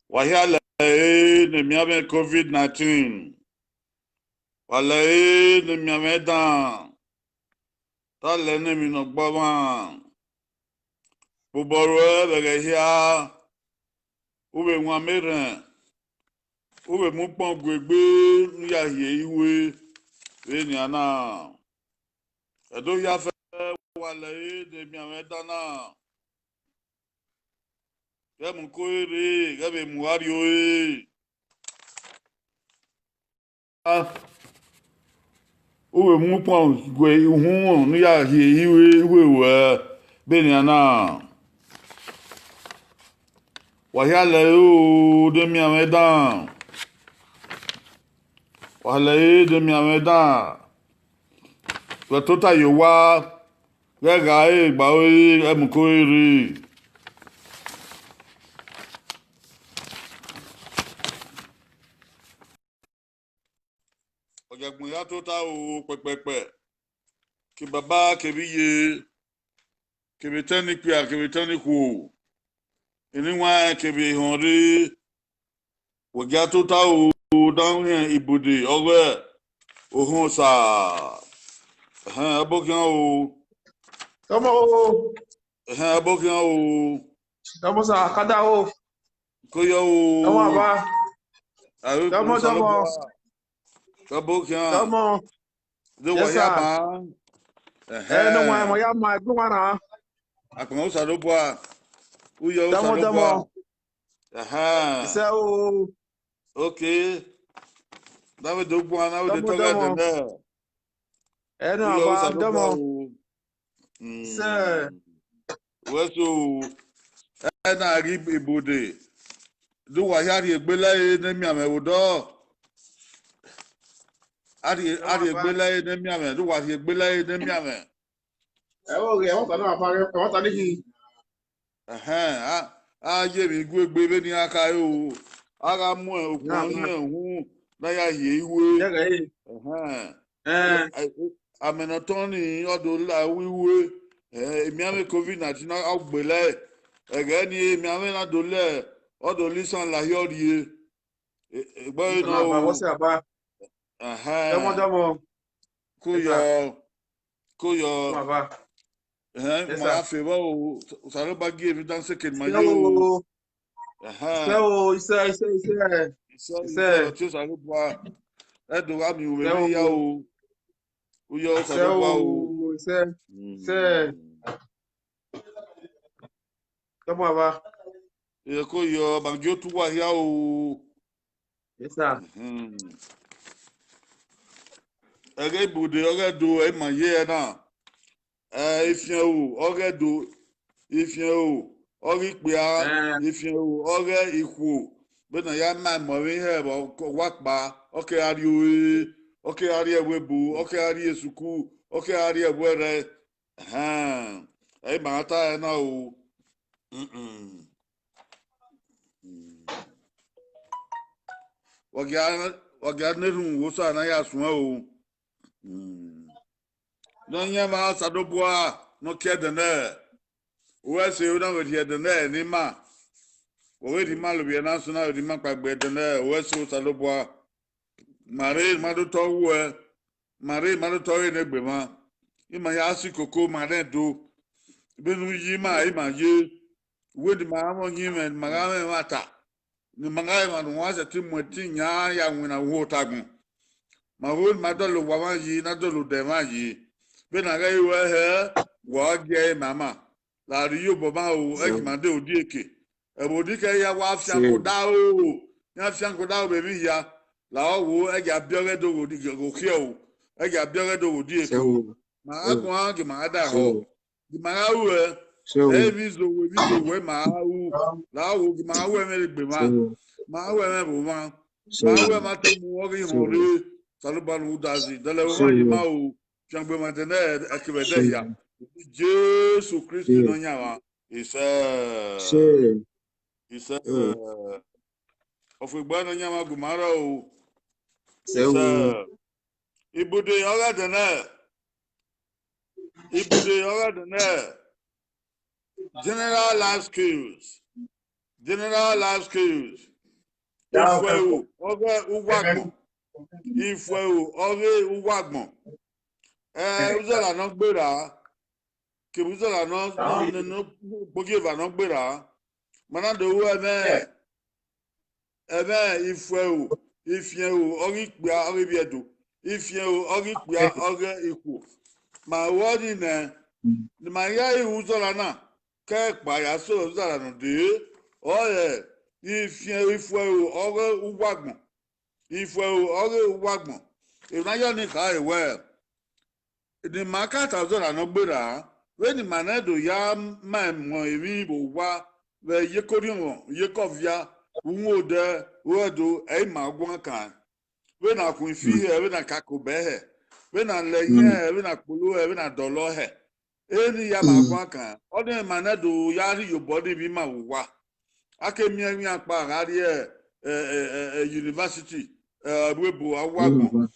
Wahiala ne miame COVID-19. Wale ne miame dan. Tale ne minogbawan. Buboro begehia. Ube mwameren. Ube mupon gwegbe nuya hie iwe. Veni ana. Edo yafe wale ne miame dana. Gemu koere. Gebe muario e. Uwe mupon gwe uhun nuya hie iwe we. Veni ana. Wahiala de miame dan. Wale de miame dan. Tota yowa. Gega gba ori emuko ere. Ojagbon ya tota o pepepe. Ki baba kebiye. Kebetani pia kebetani ku. Eniwa kebe honre. Oja tota o down here ibude owe ohun sa. Abokian o. Tamo o. Abokian o. Tamo sa kada o. Koyo o. Tamo aba. Ayo Tamo tamo. Abokian. Tamo. De Yes sir. wayama. No mo ya ma gbo wana. Akon sa lo boa. Uyo sa Tamo lo boa. tamo. Ise o. Okay. Dawe do boa na we de Tamo toga de tamo. na. No Uyo sa aba lo boa tamo. o. Ise. Weso na ri ibode. Do wa ya ri egbele ne mi ame wodo. Ari egbele ne mi ame. Do wa ri egbele ne mi ame. O re won ta na afare. Won ta ni ki. Aye mi gu egbe be ni aka yo. Ara mu okun ni ehun na ya ye iwe. Amenaton ni odo la wiwe. Emi ame COVID-19 na agbele. Ege ni emi ame na dole. Odo lisan la yori. Egbo ina o. Wọ́n sì àbá. Tọ́mọ́tọ́mọ́. Kóyọ. Àbá. Mo ya fẹ́ bọ́ o. Sàrẹ́ bá gé ebi dánsẹ́ kìí máa yé o. Iṣẹ́ o, iṣẹ́ tí ó sàrẹ́ bọ́ a. Ẹ̀dùn wa mi òwe mi yá o. Ó yẹ ó sàrẹ́ bọ́ o. Iṣẹ́. Tọ́mọ́ àbá. Ẹ kó yọ bàǹgí ó tún wà yá o. Ẹ̀rẹ́ ibùdó ọ̀rẹ́ do ẹ̀ mà yé ẹ náà. Ìfihàn o, ọ̀rẹ́ do ìfihàn o, ọ̀rẹ́ ìpè á, ìfihàn o, ọ̀rẹ́ ìkù bẹ́ẹ̀ náà yá máa mọ̀rí ẹ̀ wá pa ọ̀kẹ́ àrí òye, ọ̀kẹ́ àrí ẹ̀wẹ̀ bò, ọ̀kẹ́ àrí èsùkú, ọ̀kẹ́ àrí ẹ̀wẹ̀ rẹ̀ Ai mata na o. Wagia neru wosa na ya suma o. No nyama sadoboa no kede na. Wo se o na we de na ni ma. Wo di ma lo bi na so na di ma pagbe de na wo se o sadoboa. Mare madu to wo e. Mare madu to e ne gbe ma. Ima ya si koko mare do. Benu yi ma ima ye. Wo di ma mo yi men magame mata. Ni magame ma no wa se ti mo ti nya ya nwina wo tagun. Ma wo ma do lo wa ma yi na do lo de ma yi. Be na ga iwe he wo ge mama. La ri yo bo ma o e ma de odi eke. E bo di ke ya wa afian ko da o. Ya afian ko da o be mi ya. La o wo e ja biore do wo di go ki o. E ja biore do wo di eke o. Ma agwa ge ma da ho. Di ma ga u e. E vizo we ma u. La o ge ma we me gbe ma. Ma we me bo ma. Ma we ma te mu o ri ho ri. Salubanu dazi. Dale wo ma yi ma o. Fiangbe ma de na akibede ya. Jesus Christ no nyawa. Isa ofugba no nyama gumara o. Isa ibude oga de na. General life skills. Ifwe oge ugwagbon. Uzola no gbera. Ke uzola no bogieva no gbera. Mana do wo ifwe ifien ori pia ori biedo. Ifien ori pia ori iku. Ma wodi na ni ma ya uzola na ke pa ya so uzola no de. Oye ifwe ori ugwagbon. Ifwe ori ugwagbon. Ìráyọ̀ ní ká ìwẹ̀ ní màkàtà zọ̀rọ̀ àná gbéra wẹ́n ní mànẹ́dò yá máa mọ̀ èmi ìbò wá wẹ́ yékòríwọ̀n yékọ̀fíà wọ́n ò dẹ wẹ́ẹ̀dọ̀ ẹ̀yìn máa gbọ́n kàn wẹ́n nà kùn fi hẹ̀ wẹ́n nà kakò bẹ́ẹ̀ hẹ̀ wẹ́n nà lẹ́yìn hẹ̀ wẹ́n nà kpolo hẹ̀ wẹ́n nà dọ̀lọ́ hẹ̀ ẹ̀yìn yá máa gbọ́n kàn ọdún mànẹ́dò yá rí yòbọ̀ níbi máa wò wá akémiẹ́mí apá àárí yunifásitì wẹ́bù awúgbọ̀n.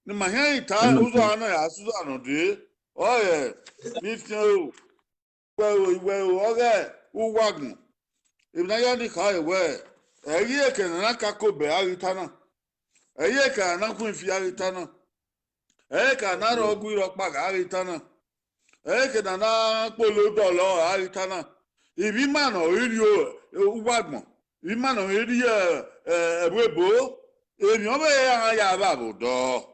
Ni mahia ita uzo ana ya asuzo anode oye nifio we oge uwagun ibna ya ni ka ewe eyi eke na kako be aritana eyi eke na kun fi aritana eyi ka na ro ogu iro pa aritana eyi eke na polo dolo aritana ibi ma no iri uwagun ibi ma no iri ebwebo emi obe ya ba bodo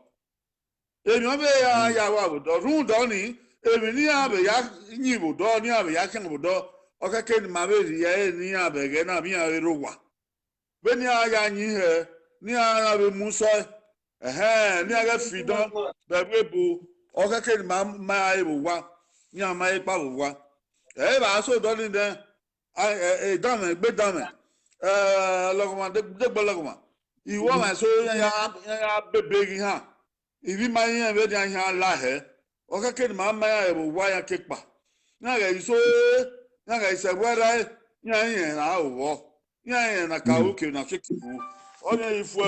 èmi ọbẹ ya wa bùdọ rún dọ ni èmi ní àbẹ ya yín bùdọ ní àbẹ ya kẹrin bùdọ ọkẹkẹ ni màá bẹẹ yẹ ẹ ní àbẹ gẹ náà bí àbẹ ro wà bẹ́ẹ̀ ni àyà yín hẹ ní àbẹ mú sọ ní àbẹ fìdán bẹẹbi èbò ọkẹkẹ ni màá máa èbò wá ní àmà èpà bò wá ẹ bá aṣọ ìdọ ní dẹ ìdámẹ gbé dámẹ lọkùnmá dégbò lọkùnmá ìwọ màá sọ yẹn bẹbẹ yìí hàn. Ibi ma ihe ebe dị ahịa ala he ọkake ni ma ya ebo wa ya kekpa na ga iso na ga ise gwara ya ihe na awọ ya ihe na ka oke na kekibu onye ifwe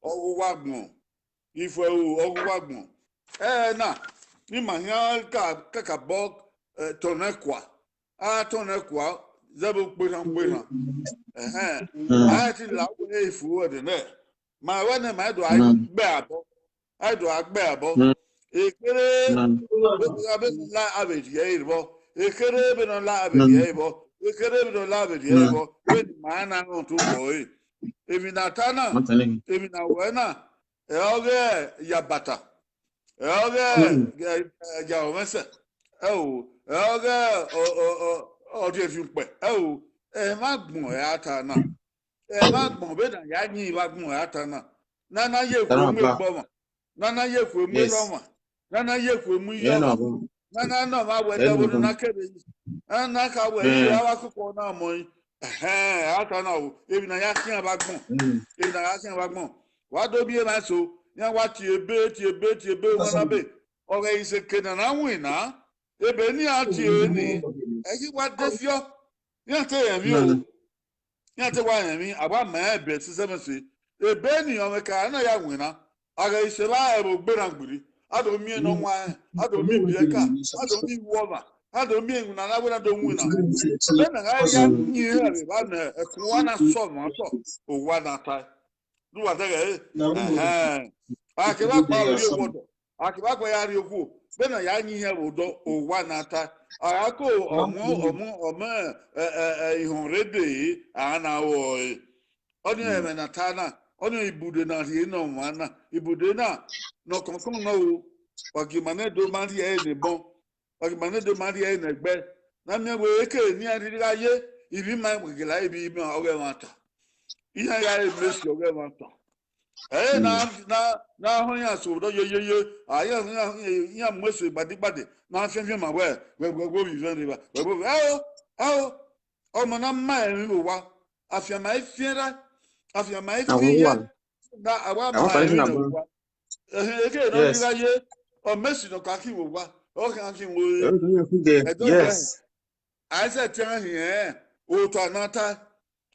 ọgwụgwagbọn na ni ma ya ka bọ tonekwa zebo kpera a ti la wo ifu ode ne ma wa ne ma do agbe abo aido agbe abo ekere la abedi ebo ekere be no la abedi ebo ekere be no la abedi ebo we ma na no to boy emi na tana emi na wena e oge ya bata e oge ya omese e oge o de fi pe e ma gbon e ata na e ma gbon be na ya yin wa gbon e ata na na ye ku me gbo nana ye kwe mu loma nana ye kwe mu yoma nana no ma we da wono na kebe nana ka we ya wa kokko na mo ata na o ebi na ya kian ba gbon wa do bi e ma so yan wa ti ebe wona be o ge ise kena na win na Ebeni atieni. Eki wa defio. Yate yemi o. Yate wa yemi. Aba ma ebe sisemesi. Ebeni omeka na ya wina. Aga isela ebo gberangbiri. Ado mi no nwa. Ado mi bieka. Ado mi woma. Ado mi nguna na wena do wina. Bena ga ya nyi ha ba na ekuwa na so mo so. O wa na ta. Du wa tege. Akiba pa ori wodo. Akiba pa ya ri oku. Bena ya nyi ha wodo o wa na ta. Ayako omo ihun rede ana wo. Oni eme na ta na. Oni ibude na ri na wana. Ibude na no konkon na o. Ogimane do mari e ne bon. Ogimane do mari e ne gbe. Na mi we eke ni ari aye. Ibi ma gbegela ibi mi oge mata. Ihe ya emesi oge mata. Na ho ya so do ye aya ya mwese gbadigbade na afenfe ma we bi ven riba we awo o mo na ma emi wa afia ma efiera afia ma efiye na awa ma emi no wa eke no ni aye o mesi no ka ki wo wa o kan ki wo yes I said tell here o to anata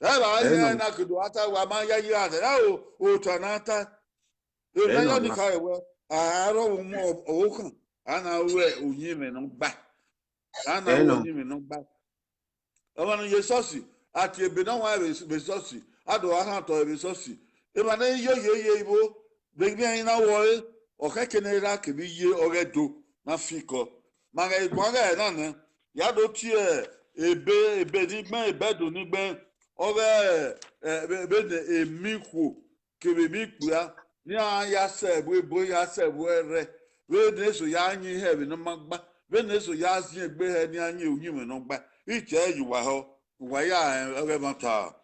eba ihe na kudu ata wa ma ya yi ade o to anata e na yo ni ka ewe aro mo o kan ana we onyime no gba ana we onyime no gba o ma no yesosi ati ebe na wa be sosi ado aha to be sosi e ma na ye ibo be bi an na wo o ka kenera ke bi ye oredo na fiko ma ga igbo ga na na ya do tie ebe ni gbe ebedo ni gbe ore ebe de emiku ke be mi pua ni ya se bo ya se bo ere we de so ya anyi he bi no magba we ne so ya asin egbe he ni anyi onyime no gba iche yuwa ho wa ya ore mata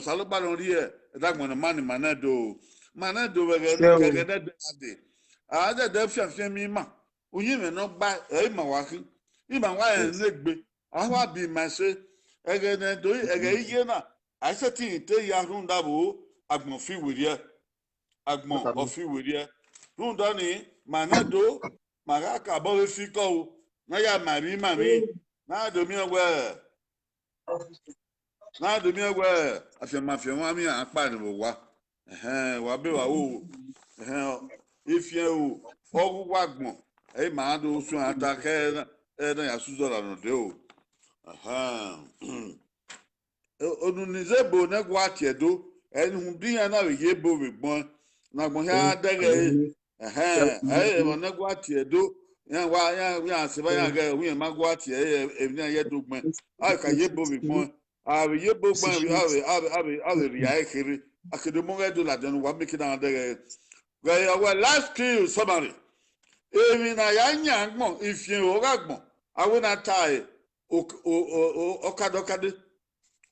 salo ba no ri e dagbon na manado we ke de ade a de fiafia mi ma onyime no gba e ma wa ki ima wa en negbe ahwa bi ma se ege ne do ege iye na I said te ya runda bo agbon fi wiri agbon ofi wiri runda ni manado magaka bo we fi ko na ya mami na do mi egwe afia wa mi apa ni bo wa wa be wa o ifie o ogu agbon e ma do su ata ke na ya suzo la no de o onunizebo na gwa tiedo enhu dia na ye bo begbon na gbon ya dege na gwa tiedo ya se ba ya ga wi ma gwa tie e ye dogban ka ye bo begbon ye bo gban ri ya ekiri akedo mo ga do la den wa make na dege ga ya wa last kill summary emi na ya nya gbon ifie o ga gbon awe na tai okadokade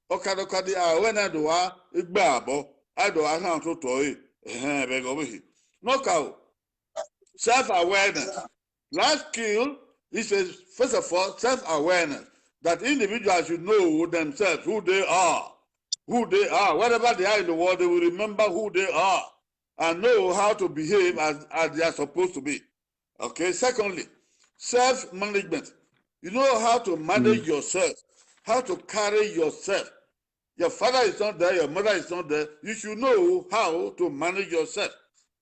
okadokade wena do wa igba abo ado ahan to to be go be knockout self awareness last kill is first of all self awareness that individuals should know themselves who they are wherever they are in the world they will remember who they are and know how to behave as they are supposed to be. Okay, secondly, self management. You know how to manage yourself, how to carry yourself. Your father is not there, your mother is not there. You should know how to manage yourself.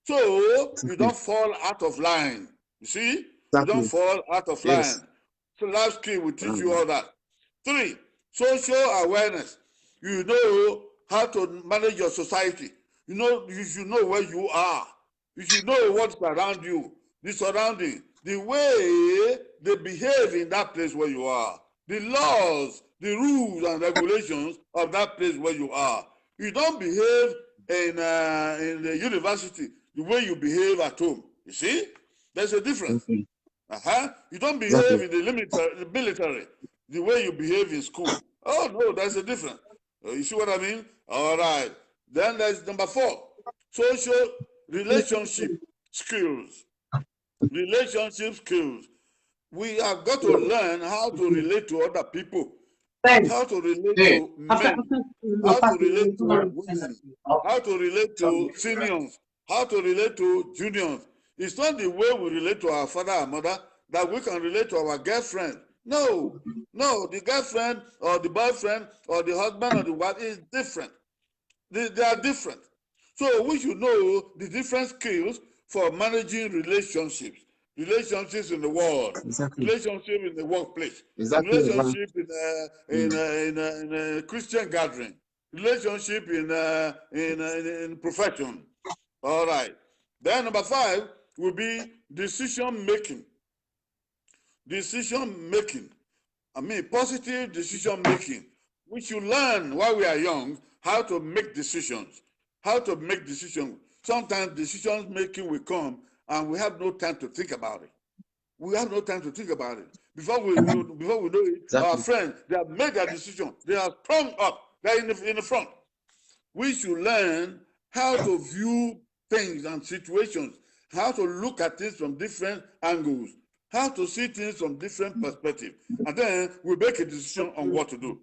So you don't fall out of line. You see? Exactly. You don't fall out of line. So life skill will teach you all that. 3, social awareness. You know how to manage your society. You should know where you are. You should know what's around you, the surrounding, the way they behave in that place where you are, the laws, the rules and regulations of that place where you are. You don't behave in the university the way you behave at home. You see? There's a difference. You don't behave in the military the way you behave in school. Oh, no, there's a difference. You see what I mean? All right. Then there's number 4, social relationship skills. Relationship skills. We have got to learn how to relate to other people, how to relate to men, how to relate to women, how to relate to seniors, how to relate to juniors. It's not the way we relate to our father and mother that we can relate to our girlfriend. No, the girlfriend or the boyfriend or the husband or the wife is different. They are different. So we should know the different skills for managing relationships. Relationships in the world, relationship in the workplace, relationship in a Christian gathering, relationship in profession. All right. Then number 5 will be decision making. Decision making. Positive decision making. We should learn while we are young how to make decisions. How to make decisions. Sometimes decision making will come and we have no time to think about it. We have no time to think about it. Before we know it, our friends, they have made their decision. They are sprung up. They're in the front. We should learn how to view things and situations, how to look at things from different angles, how to see things from different perspectives. And then we make a decision on what to do.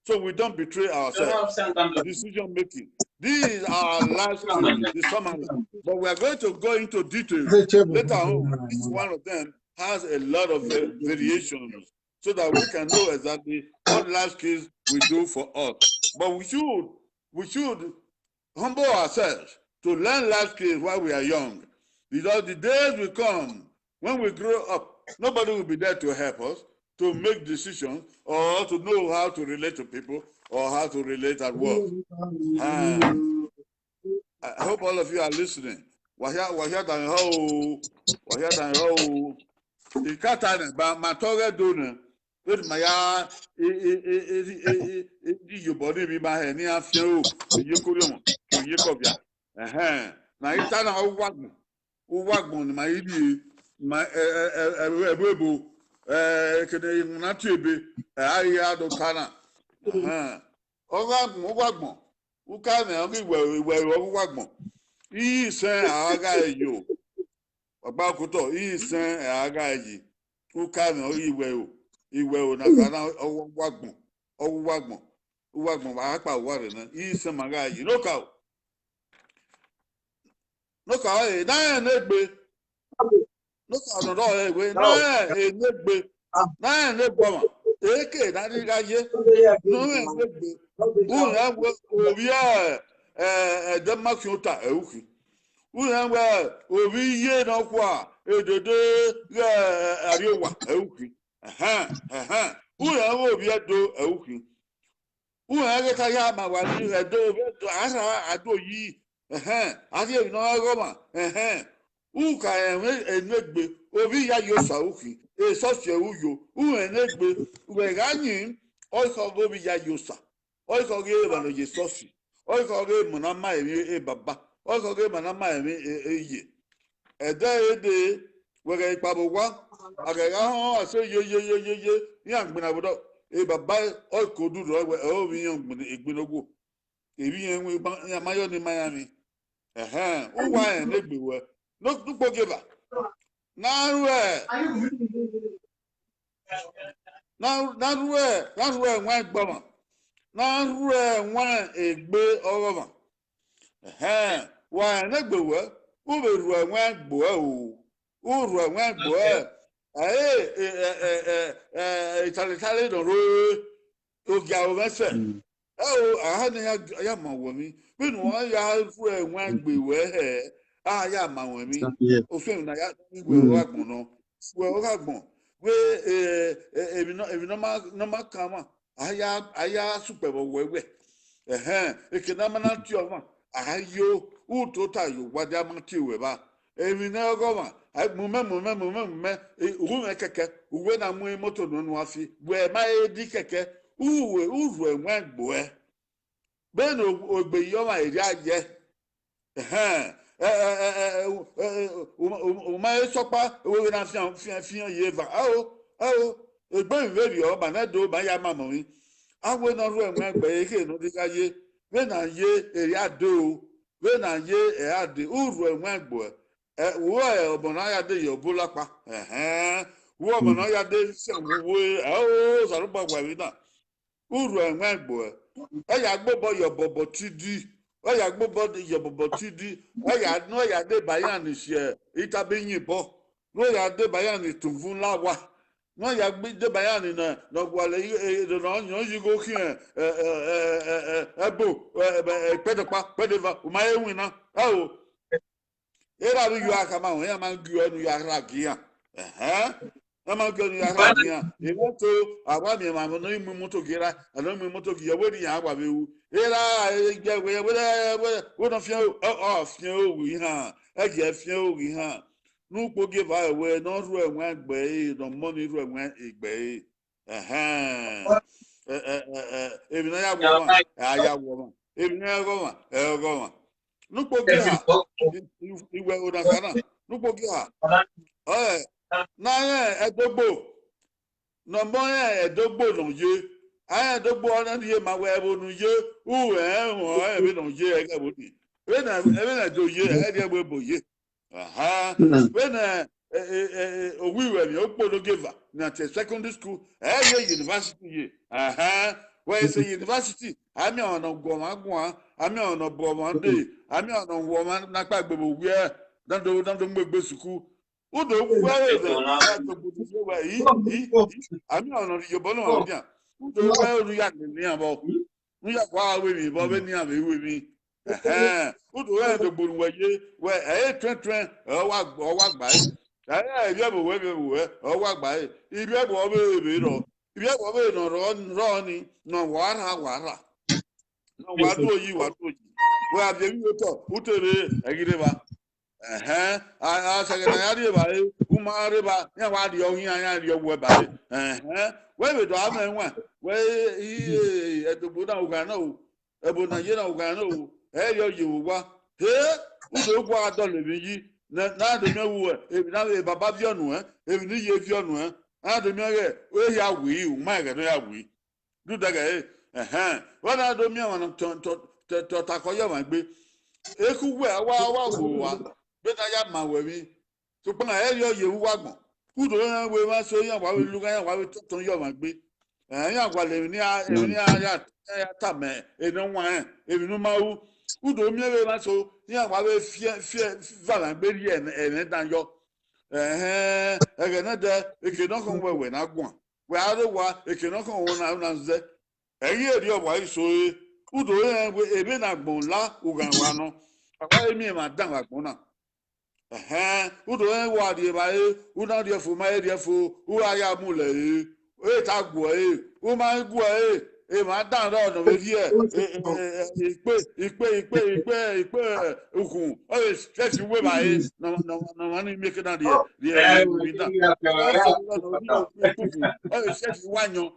So we don't betray ourselves. Decision making. This is our last the summary. But we are going to go into details later on. Each one of them has a lot of variations so that we can know exactly what life skills we do for us. But we should humble ourselves to learn life skills while we are young. Because the days will come when we grow up, nobody will be there to help us to make decisions or to know how to relate to people or how to relate at work. I hope all of you are listening. Iyi sen aga eyo ọgba kuto iyi sen aga eyi uka na iwe o na kana ọwụwagbọn wa akpa ware na iyi sen maga eyi noka e na negbe noka no do egbe na enegbe na enegbe ma eke na ni gaye no enegbe u na obi Demakiota Euki. We have Obi Ye no qua, Edodo Ariowa Euki. Who have Obiado Euki? Who have a Kayama while you had do ye? I hear no Roma. Who can a negbe Obi Yayosauki, a such a Uyo, who a negbe, where Ganin, also Obi Yayosa, also gave an Yesosi. Oikoge manama emi baba oikoge manama emi eye ede wege ipabogwa agaga ho ase ye ni agbina bodo baba oikodu ro we o mi yan igbinogwo ebi yen we amayo ni Miami uwa en negbewe no dupo geba na ruwe nwa gbama na ruwe nwa egbe oroma wa negbewe uberuwe nwa gbo uruwe nwa gbo italitali no ro ogia o mese aha ni ya ma wo mi binu wa ya ruwe nwa gbewe ya ma wo mi o fe na ya gbe wa gbon no we o ga gbon we ebi no ma kama aya superbo wewe ekena mana ti oma ayo utota yo wada ma ti we ba emi na goma mume uwe keke uwe na mu moto no no afi we ma edi keke uwe uru enwe gbo be no ogbe yo ma eri aje o ma sopa we na fian yeva egbe very o ba na do ba ya mama mi awe no ru enwe gbe eke no diga ye we na ye eri ado we na ye e ade uru enwe gbo wo obona ya de yo bulapa wo obona ya de se wo saruba gwa wi na uru enwe gbo ya gbobo yo bobo tidi ya gbobo yo bobo tidi ya no ya de bayan se itabe yin bo no ya de bayani tumvun lawa no ya gbe de bayani na no gwale no nyo yigo ki ebo pedepa o ma ewin na o era bi yu aka ma o ya ma gu enu ya ra gia ama gu enu ya ra gia e moto agwa mi ma no imu moto gira alo mi moto gi yawe ni agwa bewu era je we no fia o fia o wi ha e je fia o wi ha n'ukpo give away no ru enwe agbe no money ru enwe igbe ebi na ya gwo ma ya gwo ma ebi na ya gwo ma n'ukpo give ha iwe oda kana n'ukpo give ha na edogbo no mo edogbo no ye edogbo ona ye ma we bo nu ye ebi no ye e ga bo ni e na do ye e de bo ye when we were Okpologeva na secondary school university where is a university ami ono goma ami ono bomande ami ono woman na pa gbebo we dando gbegbe suku udo we ami ono yobo no odia udo we ru ya ni abo nu ya kwa we mi bo be ni abo we mi udo we do gburu we twen wa gba ibi ebo we o wa gba ibi ebo o be ro ibi ebo o be no ro ni no wara no wa do yi we abi wi to utere egire ba a sagana ya ri ba uma ri ba ya wa di ohin anya ri owo ba we be do amenwa we edogbo na uga na o ebo na ye na uga na o yo yi wa udo gwa adole bi yi na de mewu ebi na baba bi onu ebi ni ye bi onu na de mere we ya wi u ma ga no ya wi du daga wa na do mi awon to takoyo ma gbe eku we wa wo wa be na ya ma we mi so pa yo ye wu wa gbon udo we ma so yan wa we lu gan yan wa we ton yo ma gbe yan gwa le ni ya ta me enu wa ebi nu ma wu udo mi we ma so yan wa we fie va na gbe ri ene dan yo na de eke no kon we na gbon we are wa eke no kon wo na nze eyi eri obo iso udo we ebe na gbon la ugan wa no akwa emi ma dan wa gbon na udo wa di ba una di fu ma di fu u aya mu le ta gbo u ma gbo e ma dan ro no we ipe ukun o se fi we ba no ni make na di we da o se fi wanyo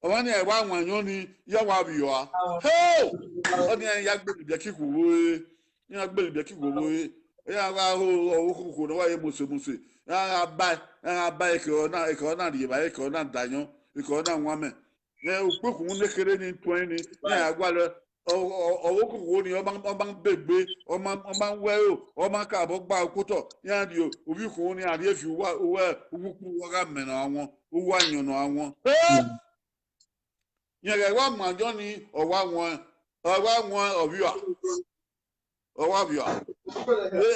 o ni e wa wanyo ni ya wa bi yo o ni ya gbe bi ki ku we ni ya gbe bi ki ku we ya wa o ku no wa ye mose ya ba e ko na di ba e ko na danyo e ko na nwa me ukpokun nekere ni twen ni agwa lo owo kuku ni o ma begbe o ma we o ma ka bo gba okuto ya di obi kun ni ari efi wa ugupu wa ga me na awon owo ayan na awon yen wa ma jo ni owa won obiwa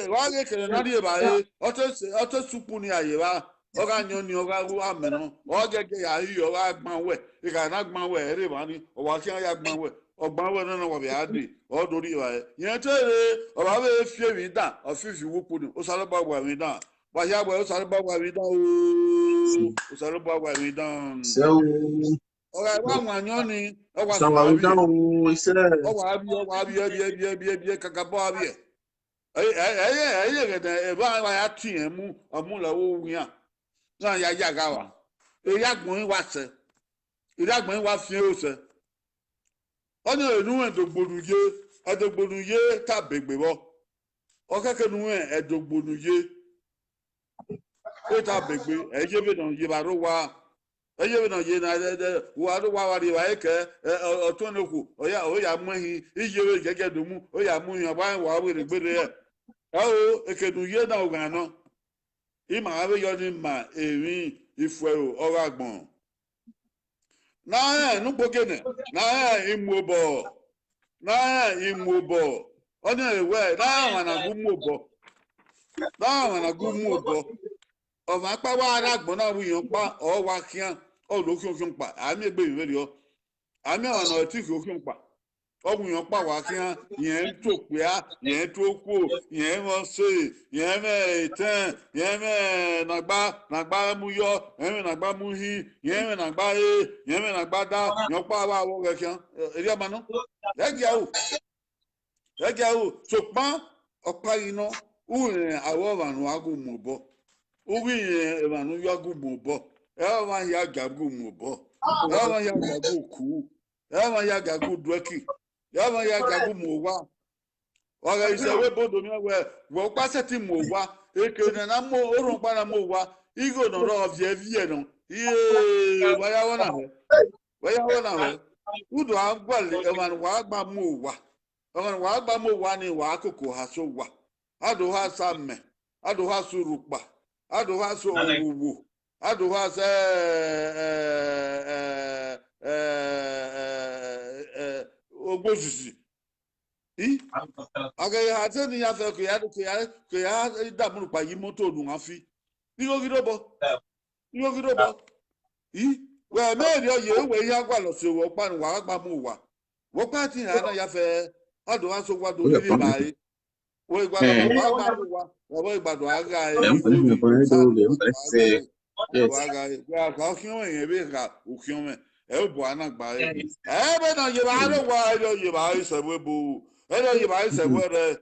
wa ge kere na di ba oto supu ni aye ba o ga yan ni o ga ru ameno o gege ya yi o ga gbon we ika na gbon we ere ba ni o wa ki ya gbon we ogban we no wo bi ade o dori wa yen tere o ba be fie mi da o fifi wupu ni o sare ba gwa mi da ba ya gwa o sare ba gwa mi da o sare ba gwa mi da So o ga wa wanyo ni o wa so wa down ise o wa bi kaka bo abi ge de ba wa ya tin mu omu la wo wian na ya ga wa yagbon wa se yagbon wa fi o se oni enu edogbonu ye ta begbe bo o keke nu edogbonu ye ta begbe eje be don ye ba ro wa eje be don ye na de wa ro wa ri wa eke otun oku o ya mu hin ije we gege do mu o ya mu hin wa we re gbere ekenu ye na ogan no ima abe yo ni ma erin ifue o agbon na nu gbogene na imubo oni ewe na wana gumobo na na gu mu bo o ma pa wa ara gbon na wu yan pa o wa kian o lo kion pa ami egbe iwe ri o ami àwọn na ti kion pa o wu yan pa wa kian yen to pe a yen to ku yen mo se yen me ten yen me na gba mu yo yen me na gba mu hi yen me na gba yen me na gba da yan pa wa wo ge kian eri ama no ya o so pa opa ino urin awo vanu agu mu bo urin vanu yagu mu bo e ma ya gagu mu bo e ma ya gagu ku e ma ya gagu dweki e ma ya gagu mu wa oga ise we bodo mi we wo pa seti mu wa eke na mo orun pa na mo wa igo no ro vie vie no ye wa ya wona he udo agwale e ma wa agba mu wa ọ̀rọ̀ wàá gbà mọ́ wa ni wàá kòkò ha so wà adò ha sa mẹ́ adò ha so rùpà adò ha so òwò adò ha sẹ́ ogbóṣìṣì àgẹ̀yẹ̀ àti ènìyàn fẹ́ kò yá dààmú rùpà yìí mọ́tò òdùn wọn fi nígbó gídó bọ́ wẹ́ẹ̀ mẹ́rin ọ̀yẹ́ ìwé yá gbà lọ́sọ̀ wọ́n pa ni wàá gbà mọ́ wa wọ́n pa ti hàn án yá fẹ́. Ado wa so wa do ni bai wo igbado wa wo igbado aga wa ka kion yen be ka o kion me e bo ana gba e be na ye ba lo wa ye ba se we bo e lo ye ba se we re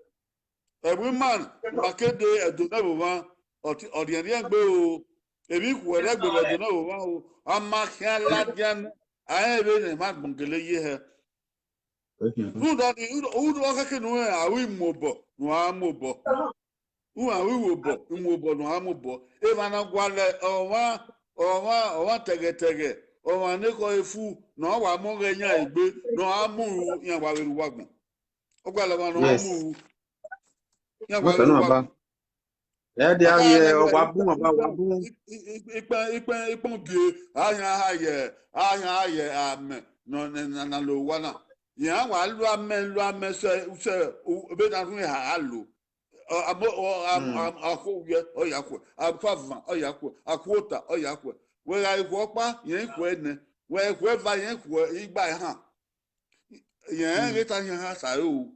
e wi man makede edo na bo wa odi en gbe o ebi ku ere gbe edo na bo wa o ama kian ladian a be ne ma gbongele ye he udo akake no awi mobo no amobo awi wobo no amobo e mana gwale owa tege owa ne ko efu no wa mo genya igbe no amu yan wa weru wagbon ogwale wa no amu yan wa weru wagbon e di aye wa bu ipan gie aye am no na lo wana ya wa lu ame se be na ru ha alu abo akwo oyakwo afavan oyakwo akwota oyakwo we ga ikwo pa yen ikwo ene we ikwo va yen ikwo igba han yen reta yan ha sa o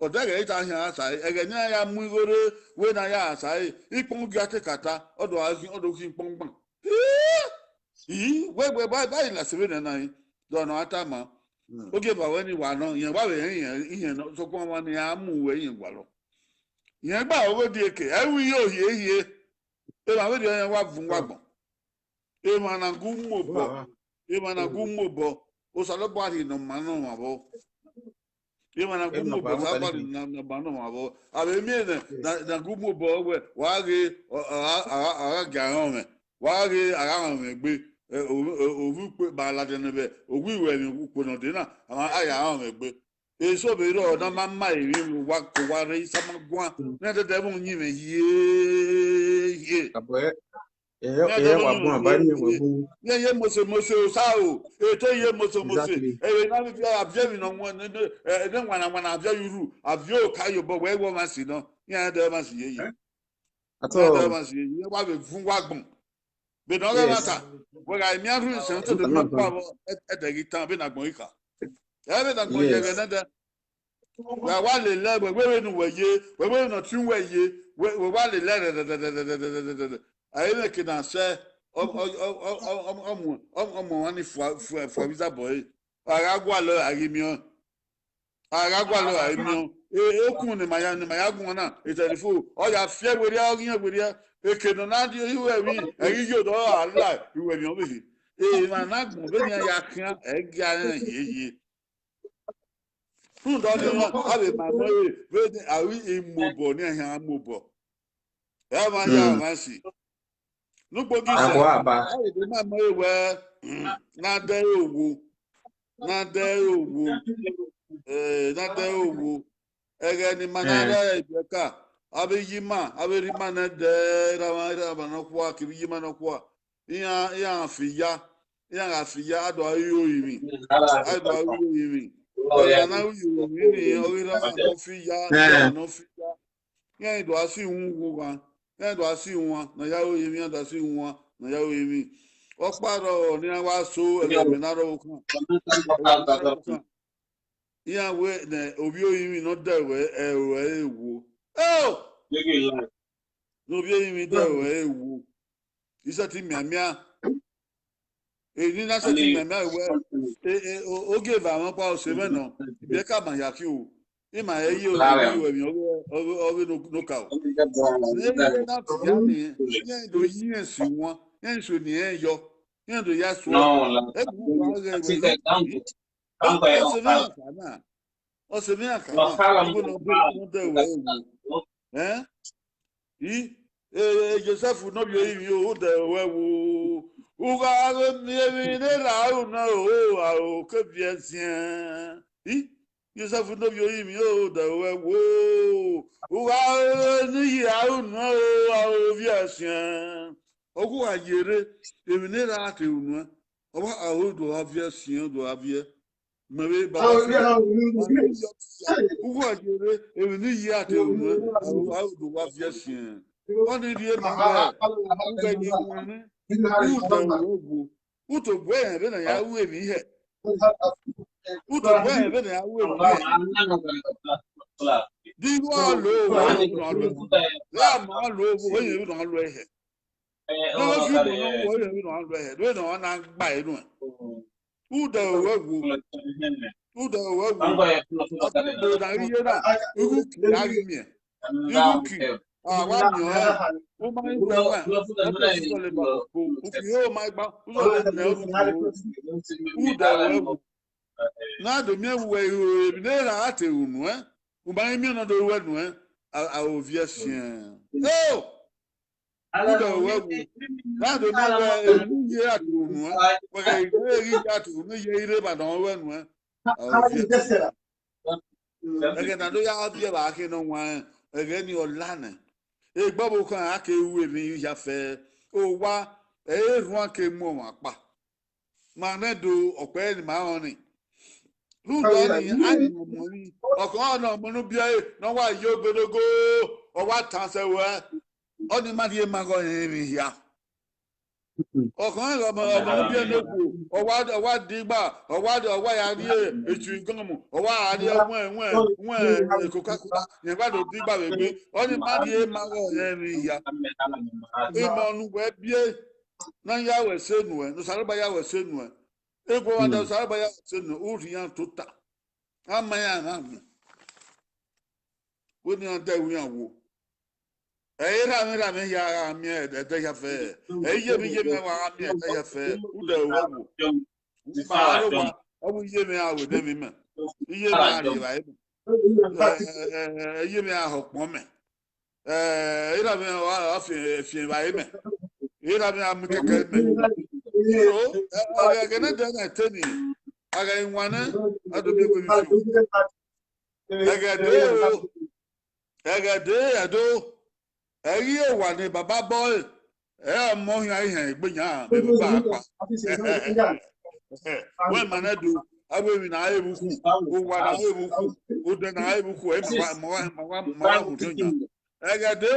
odere reta yan ha sa ege nya ya mu igoro we na ya sa ipon gi atekata odo ki pongban we ba la se be na yi do no atama oge ba we ni wa no yen wa we yen no so ko wa ni amu we yen gwa lo yen gba owo di eke e wi yo hie e ma we di yen wa vun wa gbon e ma na gu mo bo o sa lo ba ri no ma no ma bo e ma na gu mo bo sa ba ri na ba no ma bo a be mi na gu mo bo we wa ge a ga ran me wa ge ara ran me gbe ovu pe ba la de nebe ogu iwe ni ku no de na àwọn aya àwọn egbe eso be ro na ma iri wa ko wa re sama gwa na de de mo yin me ye apo wa bu abari ye mo se o sa o e to ye mo se e na mi abje mi no won ne wana abje yuru abje o kayo bo we wo ma si no ya de ma si ye ato de ma si ye wa be fun wa gbon be no ga mata we ga mi aru se to de ma pa e de gitan be na gbon ika e be na gbon ye be na de wa le we nu we ye we no tun we ye we wa le de ayi le kina se ọmọ wọn ni fọ visa boy agagwa lo arimio ekun ni maya gun na etelefo o ya fie were orin were ekeno na di iwe wi eyi yo do ala iwe mi o bi na gun be ni ya kan ega yeye fun do ni abi ma mo be ni awi imobo ni ehan amobo e ma ya ma si nugbo gi se ayi de ma mo ewe na de owo ege ni manara ibeka abiyima abirima na de ra na kwa kibiyima na kwa ya afiya ado ayo yimi ya na uyu ni ori ra no fiya yẹn do asi wu wa yẹn do asi wọn na ya o yemi yẹn do asi wọn na ya o yemi ọkparo ni wa so elemenaro kan yẹn we na obi oyemi no de we ewo obi oyemi de we ewo isa ti miamia èyí náà ṣe ti miamia we oge ba wọn pa ose me no ibe ka ma ya ki o ima eyi o ni owe no ka o ni na ti ya ni yẹn do yin si wọn yẹn so ni en yo yẹn do ya so e bu wa re ọsẹ mi àkàmà ibo no de we wo Joseph no bi oyi o de we wo uga mi ne la o na o ke bien Joseph no bi oyi mi o de we wo uga ni ya o na o bien ogu ajere emi ne la te unu oba a do aviation do avie mebe ba ugu ajere emi ni ya te unu a do aviation wọ́n ní ilé mi bẹ́ẹ̀ ńgbẹ́ ní wọn ní ùdọ̀ ùtò gbọ́ ẹ̀yàn bẹ́ẹ̀ náà yà wú èmi hẹ̀ ùtò gbọ́ ẹ̀yàn bẹ́ẹ̀ náà yà wú èmi hẹ̀ bí wọ́n lò ó wọ́n yẹ̀ wọ́n lò ó yà máa lò ó wọ́n yẹ̀ wọ́n lò ẹ̀hẹ̀ lọ́wọ́ fi bọ̀ náà wọ́n yẹ̀ wọ́n lò ẹ̀hẹ̀ lóyè náà wọ́n náà gbà inú ẹ̀ ùdọ̀ òwò ọ̀tún ìgbòho náà rí yé náà irú kì í á rí mi ẹ̀ irú kì í. Wa nyo o mai gba wa o le ba o fi o mai gba o le na o da we na do mi ewu e bi na ate unu o mai mi no do we nu a o via sien o da we na do mi we nu ye ate unu wa ga ri ate unu ye ire ba no we nu a o via e na do ya bia ba ke no wa e ni olana egbabo kan ake ewu emi ya fe o wa erun ake mu won pa ma na do ope ni ma won ni lu do ni ai mo ni okan na mo nu bia no wa yo godogo o wa tan se we o ni ma die ma go emi ya ọkàn ọmọ bí ẹni kú ọwá dìgbà ọwá ya ní ètò ìgbọmọ ọwá àrí ẹwọn Coca-Cola yẹn bá lè dìgbà wẹgbẹ ọ ní má di má rọ yẹn rí ìyá ìmọ̀ ọ̀nùwẹ̀ bíẹ́ náà yàwẹ̀ sẹ́nu ẹ̀ nùsàlùbà yàwẹ̀ sẹ́nu ẹ̀ egbò wa dà nùsàlùbà yàwẹ̀ sẹ́nu ó rí yàn tó ta àmà yàn hàn mí wọ́n ní yàn dẹ́ ìwé yàn wò. Rami ya mi ede ya fe yemi wa mi ede ya fe ude wo ma ro wa obu yemi awo de mi me yemi ari wa yemi aho pon me rami wa fi wa me rami am keke me so aga na de na teni aga inwana ado be ko mi aga de ado ẹ̀rí ẹ̀wà ni bàbá bọ́ mọ́ ìhàn ìgbéyàn bẹ́ẹ̀ bá a pa wọ́n mà náà do awéwì náà ayébukú òwà náà ayébukú òdè náà ayébukú ẹ̀ mọ̀ wá mùtò yàn ẹ̀gẹ̀dẹ̀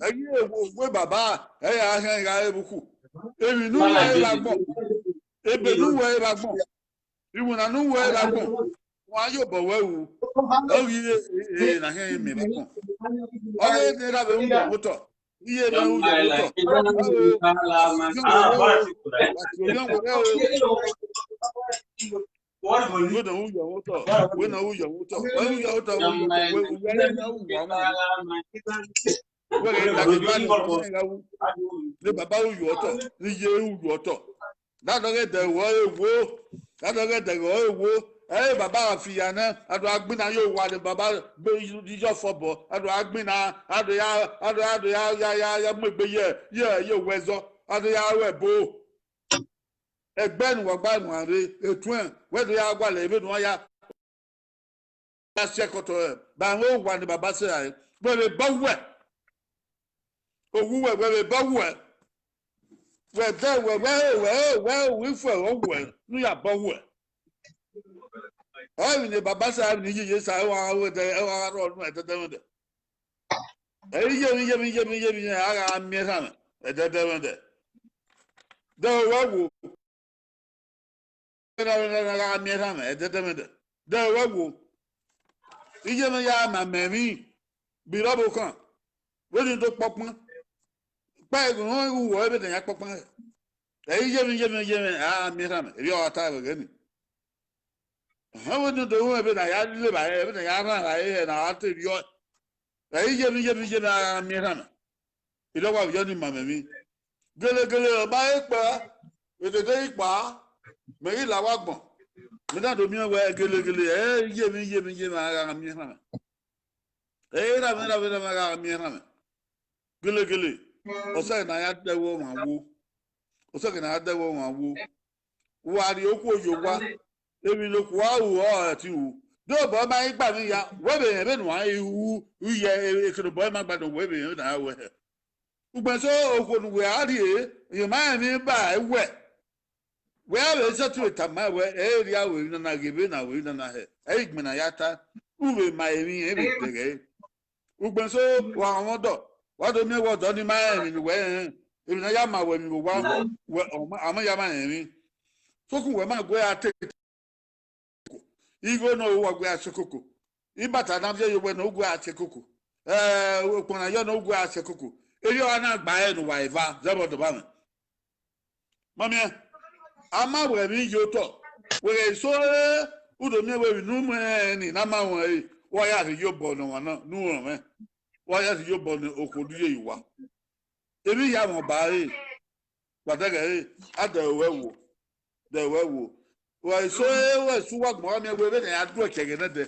ẹ̀rí òwe bàbá ẹ̀yà ahẹ́ ìhà ayébukú èmi nù wẹ̀ ẹ̀ lagbọ̀n ebè nù wẹ̀ ẹ̀ lagbọ̀n ìwùnà nù wẹ̀ ẹ̀ lagbọ̀n wọn á yóò bọ̀ wẹ́wù ẹ̀rí ẹ̀ nà hẹ́ mi lagbọ̀n. Oye ni ra be ungo moto iye na ungo Hey, Baba Fiana, I do agbina yo wa the Baba be you fobo, I do agbina, I do ya mbe ye wezo, I do ya we bo. Egben wa gba nu are etun, we do ya gwa le be nu ya. Ya sekoto ba ho wa the Baba say ai, we be bawe. Owu we be bawe. We there we fo o we nu ya bawe. I mean, Baba Sam, yes, I want at the devil. I'm Miran at the devil. The Miran at the devil. The Wago. Ijama, mammy, be Robocan. What did you pop? By who were everything I pop. I'm Miran, your time again. How would you do everything? I live by everything I ran and after your. I'm Miran. You don't have your mammy. Gele ba ekpa edede ipa me la wa gbon me da do mi we gele ye mi ara mi ha ra me ara mi ha gele o se na ya dewo ma wo o se na ya dewo ma wo wa ri oku oyowa emi lo ku awu o ti wu do bo ma igba mi ya we be nu a iwu uye ekiro bo ma gbado we be na we ugbe so okonu we ari you man me ba we we settle it ma we area we na give na we na he igme na yata ube ma emi e be tege ugbe so wa won do mi wo do ni ma emi we emi na ya ma we mi wa we ama ya ma emi so ku we ma gwe ate igo no wo gwe asekoko ibata na bia yo we no gwe asekoko okona yo no gwe asekoko eri o na gba enu wa iva zebo do ba me mami ama we mi yo to we so udo mi we nu me ni na ma won wo ya ri yo bo no won na nu won me wo ya ri yo bo ni okodu ye iwa ebi ya won ba gbadaga ada we wo we so we su wa gbo mi we be na ya do kege na de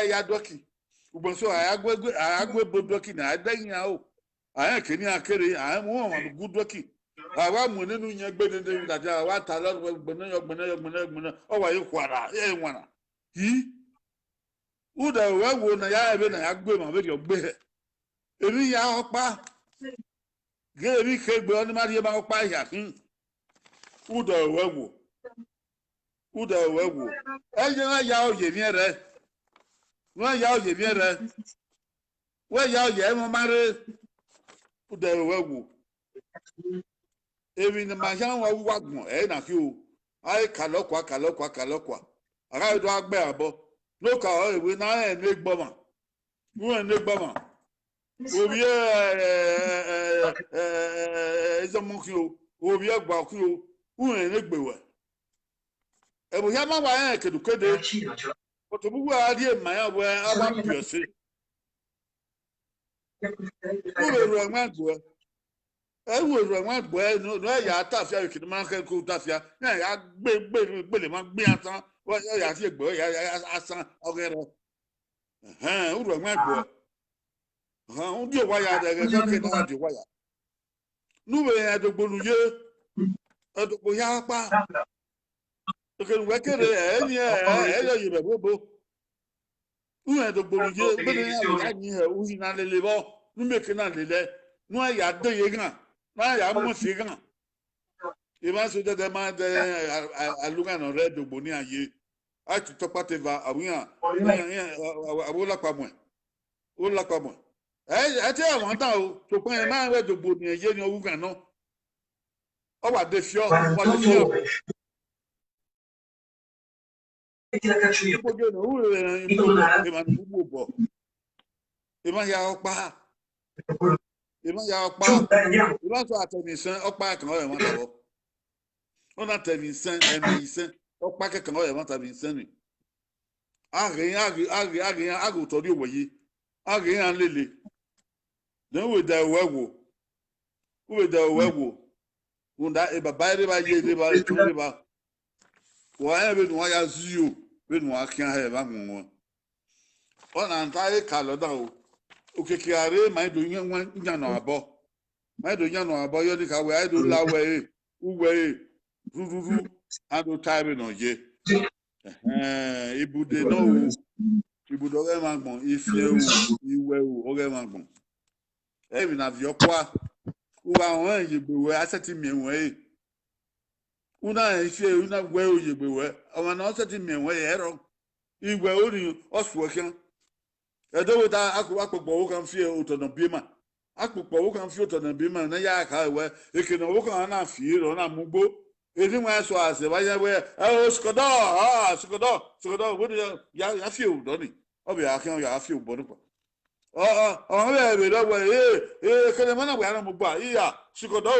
ya doki ugbo so agwe bodoki na adan o aya keni akere aya mo wa good doki awa mo nenu nya gbedede daja wa ta lo gbena o wa yikwara e nwana hi uda we wo na ya ebe na ya gbe ma be ogbe eri ya opa ge eri kegbe oni ma ri ba opa ya kin uda we wo eje ya oye mi re wọ́n ya oye mi re wọ́n ya oye mo mare uda we wo emi na ma ya wa wagbon na ki o ai kalokwa ara do agbe abo no ka o ewe na ene gboma wọ́n ene gboma obi ezomo ki o obi agba ki o wọ́n ene gbewe ebo ya ma wa kedukede otobugu adi ma ya we aba piose uru enwagbo ewuru enwagbo no ya tafia kidi ma ke ko tafia na ya gbe ma gbe atan wo ya ti egbo ya asan ogere uru enwagbo undi wa ya de ke na di wa ya nuwe ya dogbonu ye odogbo ya pa oke we kere enyi eyo yibe bobo uwe dogbonu ye bene ya ni he uhi na lele bo nu meke na lele nu ya de ye gan na ya mo se gan e ma so de ma de aluga no re dogboni aye a ti topa te va awuyan abola pamo o la pamo te awon ta o to pon e ma re dogboni ye ni owu gan no o wa de fio wa de fio ipojo no ure ipojo e ma bubu bo e ma ya opa ìbá sọ àtẹnìsán ọ̀pá kan ọ̀rẹ́ wọn tàbọ̀ wọn àtẹnìsán ẹnìsán ọ̀pá kẹkàn ọ̀rẹ́ wọn tàbí nsán ni àgìyàn àgùtọ̀rí òwòye àgìyàn lélẹ̀ lẹ́yìn wòdà òwẹ́wò wòdà bàbá yẹn bá yé ẹdẹ bá ètò ẹdẹ bá wọ́n ayé bẹ́ẹ̀ ni wọ́n yá zíò bẹ́ẹ̀ ni wọ́n akíyàn ẹ̀ bá mú wọn wọn nà ń ta ayé kà lọ́dà o. Okeke are mai do nya no abo yo ni ka we ai do la we uwe ruru ado time no ye ibude no ibudo ge magbon ifie o iwe o ge magbon e bi na vi okwa uwa won yegbe we aseti mi enwe una ifie una we o yegbe we o ma na aseti mi enwe ero igwe ori oswokan edo da akpokpo wo kan fi otono bima akpokpo wo kan fi otono bima na ya ka we ekene wo kan na fi ro na mugbo edi nwa so ase wa ya we skodo skodo wo ya fi o do ni obi akan ya fi o bo ni po be do we kene mana we na mugbo iya skodo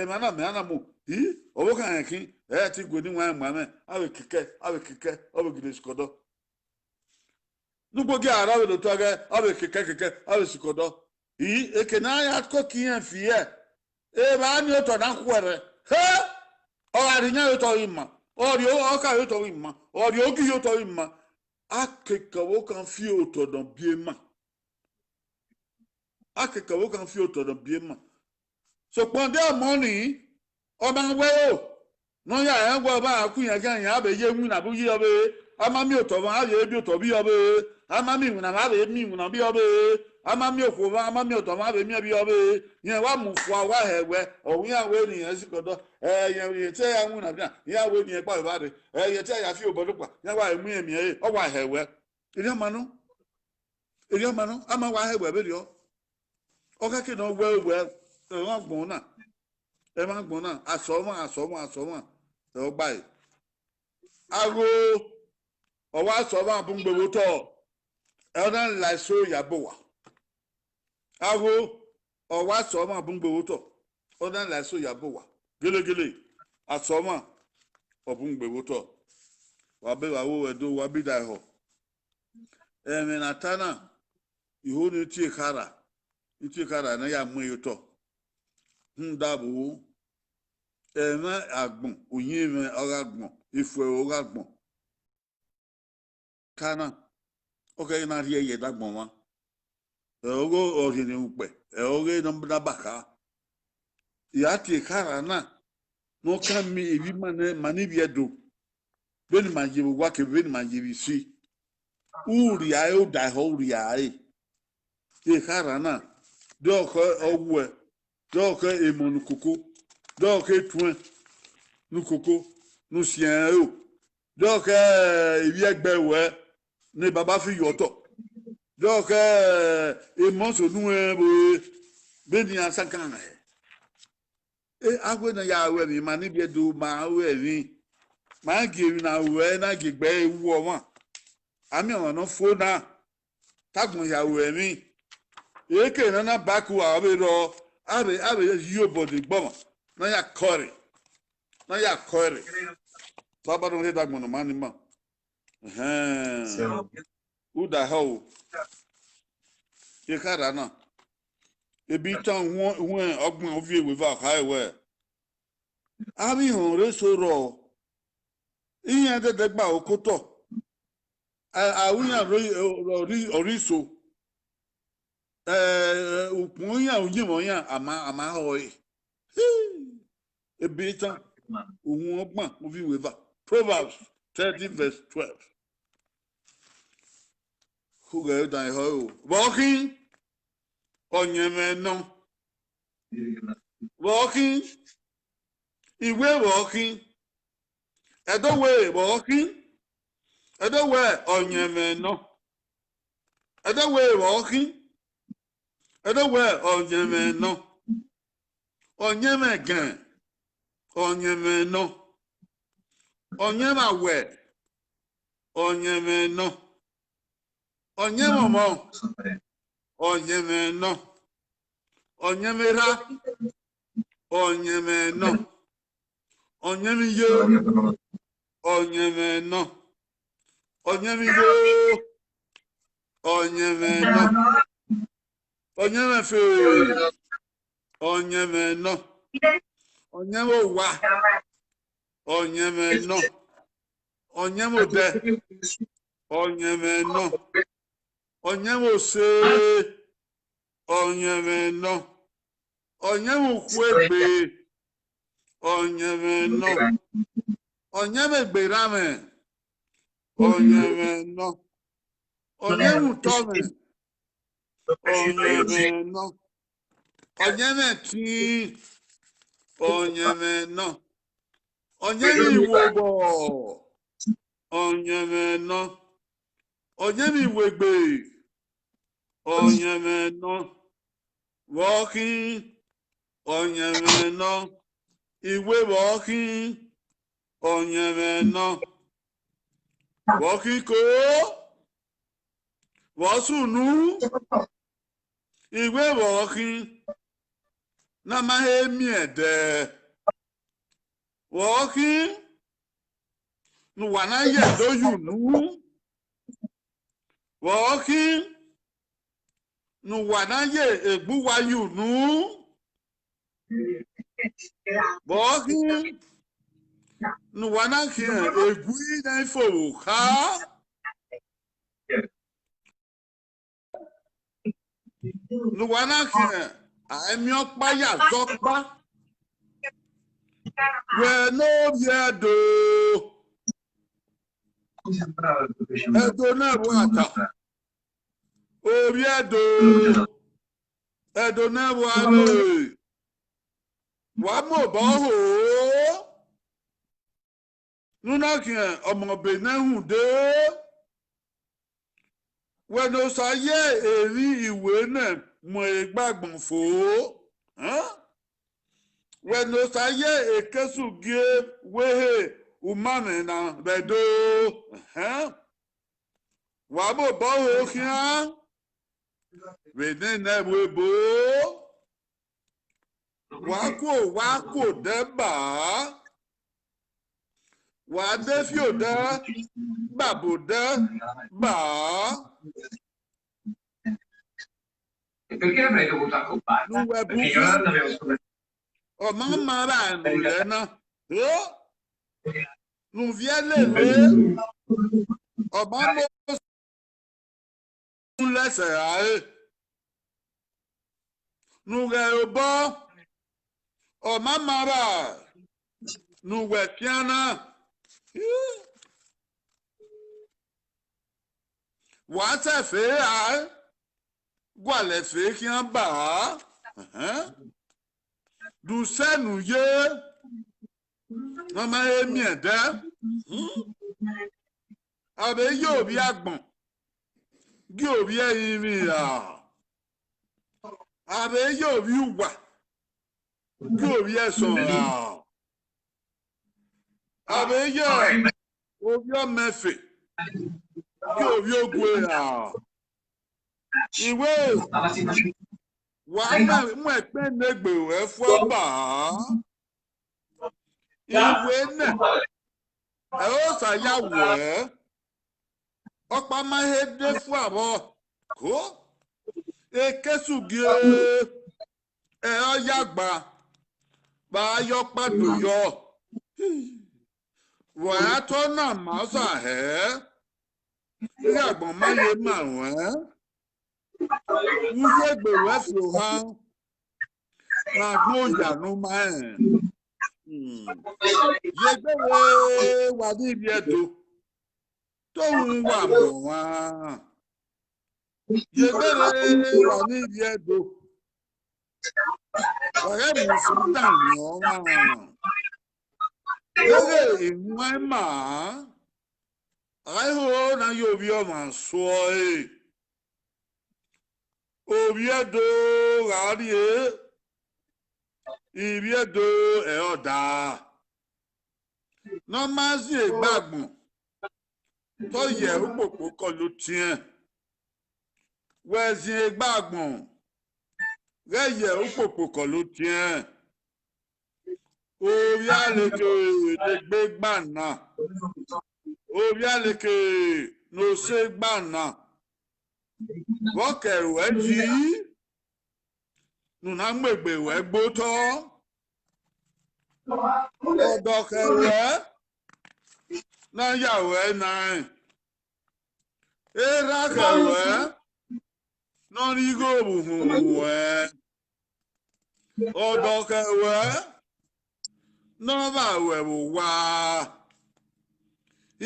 mana me ana mu owo kan kin ti go ni nwa ma me awe keke obi gide skodo nugbo gi ara we do to ga awe keke awe skodo ekena ya ko kian fie ba ni o to na kwere o ari nya yo to imma ori o ka yo to imma ori o gi yo to imma akeka wo kan fie o to don biema akeka wo kan fie o to don biema so ponde money o ma we o no ya en gwa ba ku yan gan ya be ye mu na bu yi obe ama mi o to ba ye bi o to bi obe ama mi mu na ba be mi mu na bi obe ama mi okwo ba ama mi o to ma be mi bi obe yen wa mu fo wa hewe o wi awe ni yan sikodo yen te ya mu na bia ya we ni e pa ba de yen te ya fi obodo pa ya wa emu emi o wa hewe iri manu ama wa hewe be rio o ka ke no we won gbon na e ma gbon na aso mo o gba e ago o wa so ba bu ngbe wo to e na la so ya bo wa ago o wa so ma bu ngbe wo to o na la so ya bo wa gele aso ma o bu ngbe wo to wa be wa wo edo wa bi dai ho e me na tana iho ni ti kara na ya mu yo to ndabu eme agbon oyin me oragbon ifu oragbon kana oke na ri eye dagbon wa ogo orin upe oge no baka ya ti kara na no kan mi ebi mani bi edo beni ma yibu wa ke beni ma yibi si uri ayo da ho uri ai ti kara na do ko owe do ko emonu koko do ko etun nu koko nu sien o do ko ebi egbe we ni baba fi yoto do ko emoso nu beni asakan agwe na ya we mi mani bi edo ma we mi ma giri na we na gigbe ewu o ami on no fo na tagun ya we mi eke na baku abe ro abe yo body gboma na ya kore sabado he dagun no mani ma uda ho e kara na ebi tan won ogbon ovi ewe va ka ewe ami hon re soro iyan de gba okoto awuyan oriso upun yan ojimo yan ama hoye ebi tan ohun ogbon ovi ewe va Proverbs 30:12 who go down ho walking onyemeno walking iwe walking edowe walking edowe onyemeno edowe walking edowe onyemeno onyemegan onyemeno onyemawe onyemeno onyemomo onyemeno onyemera onyemeno onyemiyo onyemeno onyemiyo onyemeno onyemefe onyemeno onyemowa onyemeno onyemode onyemeno onyemose onyemeno onyemukwegbe onyemeno onyemegberame onyemeno onyemutome onyemeno onyemeti onyemeno onyemiwobo onyemeno onyemi wegbe onyemeno walking onyemeno iwe walking onyemeno walking ko wasunu iwe walking na mahemi ede walking nuwana yedo yunu walking nuwana ye egbuwa yunu walking nuwana kin egui na ifo ka nuwana kin ami opa ya zopa we no biedo edo na wata obiedo edo na wale wa mo bo ho nuna kin omo benin de we no saye eri iwe na mo egbagbon fo we no saye ekesugie wehe umame na bedo wa mo bo ho kian we ne webo wako deba wa defio de babo de ba perché avrei dovuto accompagnare? Perché io non avevo scoperto. Oh mamma rano lena non viene le oh mamma non la sai non ga obo oh mamma ra non we piana what a fair gwale fe kian ba du senu ye mama emi ede abe yo bi agbon gi obi eyimi ya abe yo bi wa gi obi eson ya abe yo obi omefe gi obi ogwe ya iwe wa mo epe negbe we fo ba iwe na e o sa ya wo opa ma he de fu abo ko ekesugie e o yagba ba yo padu yo wa to na ma sa he yagbon ma ye ma won wuye gbe we fi ha na gbo ya no ma ye gbe wa ni bi edo to un wa mo wa ye gbe wa ni bi edo ọ̀rẹ́ mi fún dànù ọ̀ràn lórí ìwọ̀n mà àìhó na yóò bí ọmọ sọ òbí ẹ̀dọ́ rárí ìbí ẹ̀dọ́ ẹ̀ ọ̀dà nọ́másì ìgbàgbọ̀n tó yẹ òpòpò kọ ló tiẹ̀ wẹ̀sìn ìgbàgbọ̀n rẹ́yẹ̀ òpòpò kọ ló tiẹ̀ orí àlekè lẹ́gbẹ́ gbàna orí àlekè lọ́sẹ̀ gbàna wọ́n kẹ̀rù ẹ̀ jí nùnà gbègbè wẹ́ gbótọ́ ọ̀dọ̀ kẹ̀rù ẹ̀ náà yàwó ẹ̀ náà ẹ̀rá kẹ̀rù ẹ̀ náà rí góòbù hùwù ẹ̀ ọ̀dọ̀ kẹ̀rù ẹ̀ náà bá wẹ̀wò wá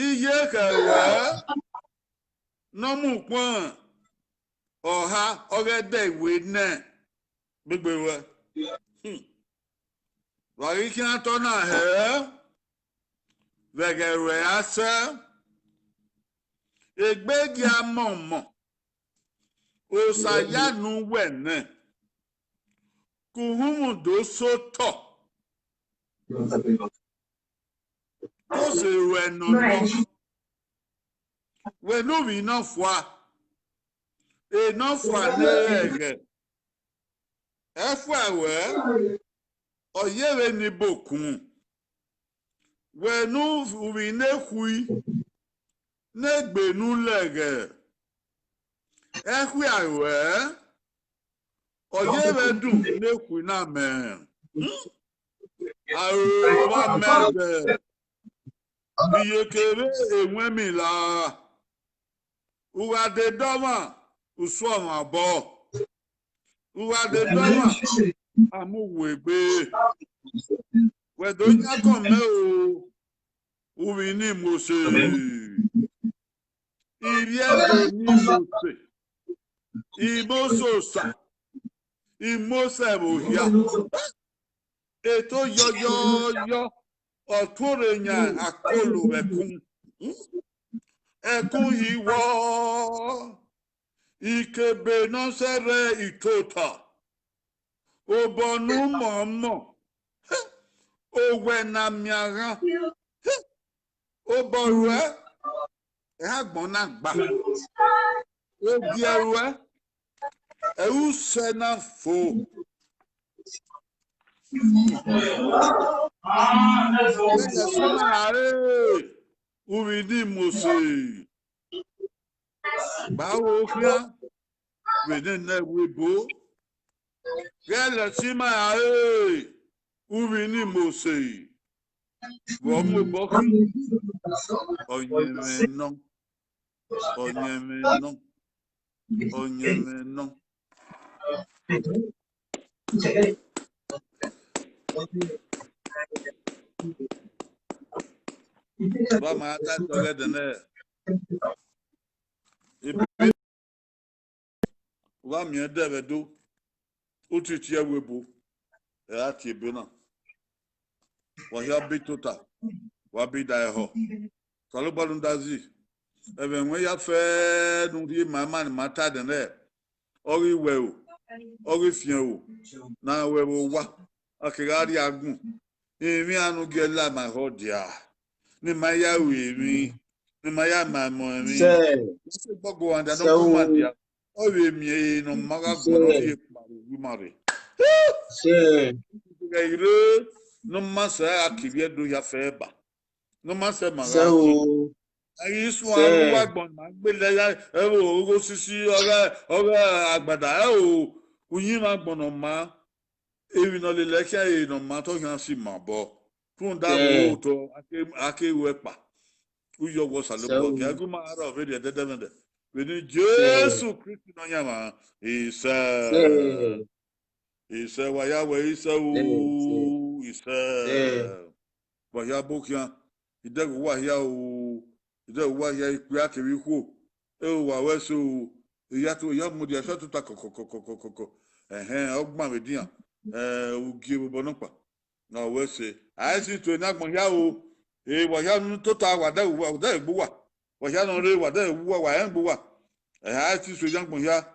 iye kẹ̀rù ẹ̀ náà mú pọ́n ọ̀há ọ̀gẹ́dẹ̀ ìwé náà gbégbé wẹ̀ wàrí kí wọ́n tọ́ náà hẹ́ vẹ̀gẹ̀rẹ̀ asẹ́ Egbegi amomo. Osayanu wene. Kuhumu do soto. Kose wenono. Wenu vi no fwa. No fwa nege. Efwa we. Oyewe ni bokun. Wenu vi ne hui. Negbenu lege. Ekwi awe. Oyewe du ne hui na me. Awa mebe. Biyekere enwemi la. Uwade doma. Uswam abo. Uwade doma. Amuwebe. Wedonya kome o. Uwini mose. Iriebe ni mose. Imososa. Imose bohia. Eto yo. Oturenya akolu ekun. Ekun hiwo. Ikebe no sere itota. Obonu momo. Owe na miara. Oborwe. Agbona gba. Obierwe. Eusena fo. Uwidi mose. Bawo kya. Wede na webo. Gele sima ae. Uwini mose. Womu boki. Onyeme non. Ba ma ta toge dene. Wa mi devedo. Uchichi ewebo. Ati ebena. Wa ya bitota. Wa bi da ho. Salo balun dazi. Ebe nwe ya fe nuri mama ni mata dene. Ori we o. Ori fian o. Na we wo wa. Akigari agun. Emi anu gela ma ho dia. Ni maya we ni maya ma mo mi. Se gbogbo anda no kuma dia. O we mi no maga gboro di paru mare. Gaire no masa akibie do ya feba. No masa maga. Ayi swan wa gbon ma gbele ya e o sisi ora agbada o uyin ma gbon ma ewi no le lekia e no ma to yan si ma bo tun da wo to ake wepa uyo go salobo ki aguma ara of the dedemende we ni Jesus Christ no yama isa wa ya we isa wa ya bokia idego wa ya o ide wa ya iku akiri ku e wa weso ya to ya mu dia so to ta kokokokokoko ogban we dian ugi bo no pa na wese ai si to na gbon ya o wa ya nu to ta wa da egbu wa ya no re wa da egbu wa en gbu wa ai si so jan gbon ya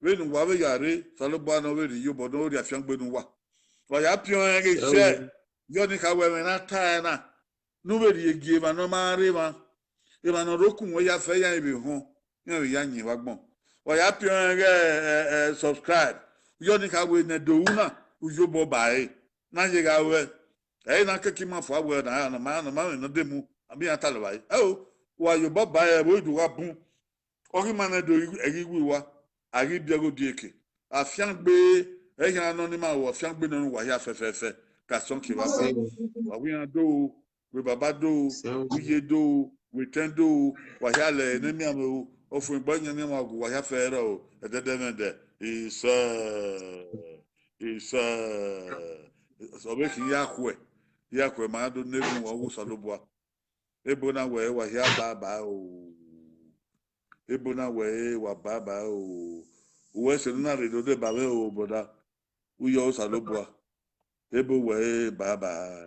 we nu wa we ya re salo ba no we ri yo bo no ri afian gbe nu wa ya pion en ge se yo ni ka we na ta na nu we ri egi ma no ma re ma eba no roku nwe ya fe ya ibe ho ya nyi wagbon wa ya pion subscribe yo ni ka we na do una ujo bo bae na je ga we na keki ma fo awe na ma no demu abi atalo bae wa yo bo bae bo du wa bun ori ma na do eri wi wa ari biago dieke afian gbe ya no ni ma wo afian gbe no wa ya fe ka son ki wa wa wi an do we baba do we ye do we tendo wa ya le ni mi amu ofun gbanya ni ma go wa ya fere o ededemende isa so be ki ya kwe ma do negun wa wo salobua ebo na we wa ya baba o ebo na we wa baba o we se na re do de baba o boda uyo salobua ebo we baba